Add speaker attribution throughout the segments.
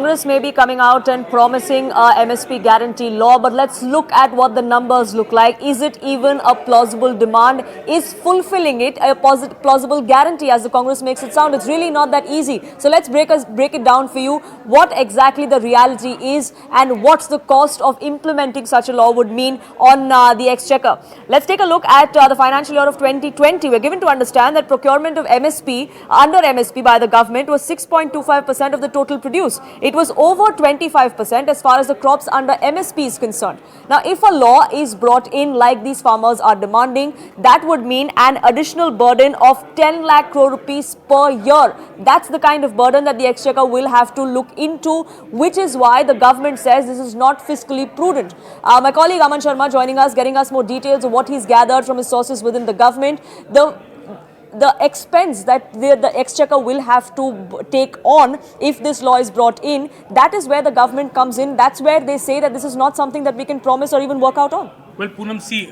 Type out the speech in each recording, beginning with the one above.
Speaker 1: Congress may be coming out and promising a MSP guarantee law, but let's look at what the numbers look like. Is it even a plausible demand? Is fulfilling it a plausible guarantee, as the Congress makes it sound? It's really not that easy. So let's break it down for you, what exactly the reality is and what's the cost of implementing such a law would mean on the exchequer. Let's take a look at the financial year of 2020. We're given to understand that procurement of MSP under MSP by the government was 6.25% of the total produce. It was over 25% as far as the crops under MSP is concerned. Now, if a law is brought in like these farmers are demanding, that would mean an additional burden of 10 lakh crore rupees per year. That's the kind of burden that the exchequer will have to look into, which is why the government says this is not fiscally prudent. My colleague Aman Sharma joining us, getting us more details of what he's gathered from his sources within the government. The expense that the exchequer will have to take on if this law is brought in, that is where the government comes in. That's where they say that this is not something that we can promise or even work out on.
Speaker 2: Well, Poonam, see,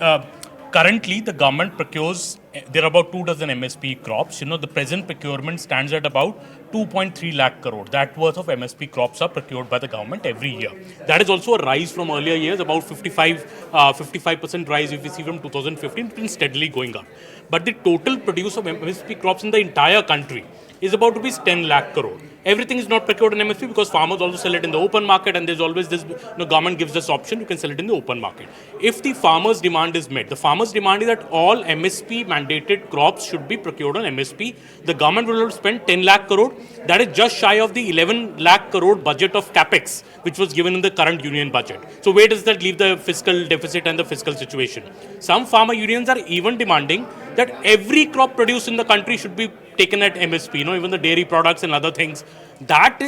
Speaker 2: currently the government procures, there are about 24 MSP crops. The present procurement stands at about 2.3 lakh crore. That worth of MSP crops are procured by the government every year. That is also a rise from earlier years, about 55% rise if you see from 2015. It's been steadily going up. But the total produce of MSP crops in the entire country is about to be 10 lakh crore. Everything is not procured in MSP because farmers also sell it in the open market, and there's always this, government gives this option, you can sell it in the open market. If the farmers' demand is met, the farmers' demand is that all MSP mandated crops should be procured on MSP. The government will have to spend 10 lakh crore. That is just shy of the 11 lakh crore budget of capex, which was given in the current union budget. So where does that leave the fiscal deficit and the fiscal situation? Some farmer unions are even demanding that every crop produced in the country should be taken at MSP, even the dairy products and other things. That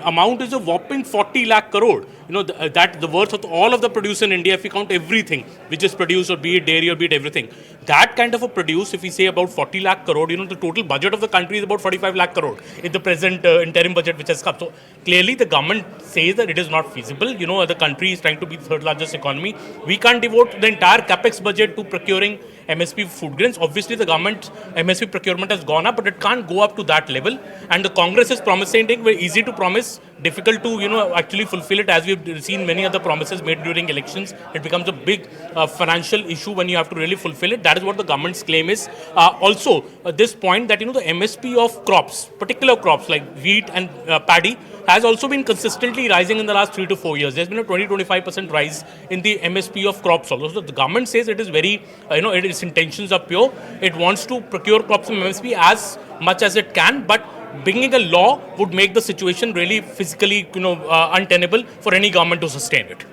Speaker 2: amount is a whopping 40 lakh crore. That the worth of all of the produce in India, if we count everything which is produced, or be it dairy or be it everything, that kind of a produce, if we say about 40 lakh crore, the total budget of the country is about 45 lakh crore in the present interim budget which has come. So clearly the government says that it is not feasible. The country is trying to be the third largest economy. We can't devote the entire capex budget to procuring MSP food grains. Obviously the government MSP procurement has gone up, but it can't go up to that level. And the Congress is promising it, very easy to promise, difficult to actually fulfill it. As we've seen many other promises made during elections, it becomes a big financial issue when you have to really fulfill it. That is what the government's claim is. Also, this point that the MSP of crops, particular crops like wheat and paddy, has also been consistently rising in the last 3 to 4 years. There's been a 20-25% rise in the MSP of crops also. So the government says it is very, its intentions are pure. It wants to procure crops from MSP as much as it can, but bringing a law would make the situation really physically, untenable for any government to sustain it.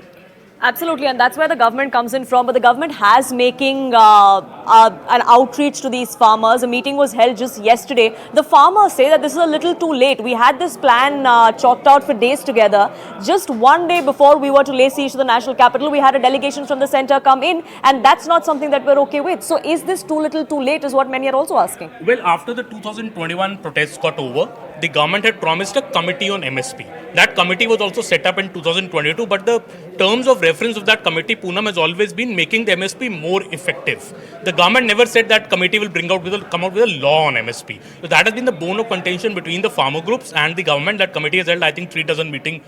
Speaker 1: Absolutely, and that's where the government comes in from. But the government has making an outreach to these farmers. A meeting was held just yesterday. The farmers say that this is a little too late. We had this plan chalked out for days together. Just one day before we were to lay siege to the national capital, we had a delegation from the centre come in, and that's not something that we're okay with. So is this too little too late is what many are also asking.
Speaker 2: Well, after the 2021 protests got over, the government had promised a committee on MSP. That committee was also set up in 2022, but the terms of reference of that committee, Poonam, has always been making the MSP more effective. The government never said that committee will come out with a law on MSP. So that has been the bone of contention between the farmer groups and the government. That committee has held, I think, 3 dozen meetings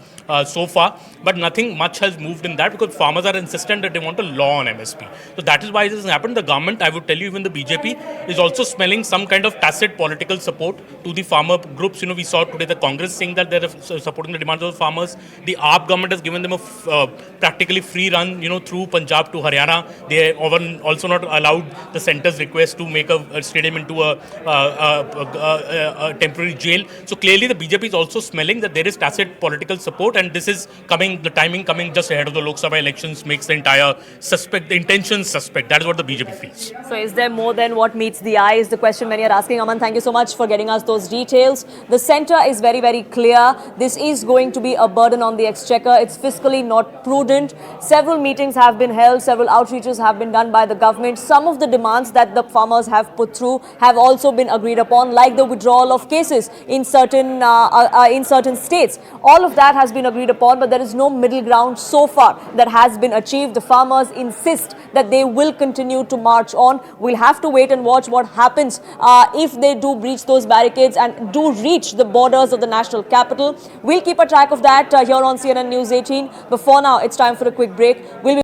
Speaker 2: so far, but nothing much has moved in that because farmers are insistent that they want a law on MSP. So that is why this has happened. The government, I would tell you, even the BJP is also smelling some kind of tacit political support to the farmer groups. We saw today the Congress saying that they're supporting the demands of the farmers. The AAP government has given them a practically free run, through Punjab to Haryana. They also not allowed the centre's request to make a stadium into a temporary jail. So clearly the BJP is also smelling that there is tacit political support, and this is coming, the timing coming just ahead of the Lok Sabha elections makes the entire the intentions suspect. That is what the BJP feels.
Speaker 1: So is there more than what meets the eye is the question many are asking. Aman, thank you so much for getting us those details. The centre is very, very clear. This is going to be a burden on the exchequer. It's fiscally not prudent. Several meetings have been held, several outreaches have been done by the government. Some of the demands that the farmers have put through have also been agreed upon, like the withdrawal of cases in certain states. All of that has been agreed upon, but there is no middle ground so far that has been achieved. The farmers insist that they will continue to march on. We'll have to wait and watch what happens if they do breach those barricades and do reach the borders of the national capital. We'll keep a track of that here on CNN News 18. But for now, it's time for a quick break. We'll be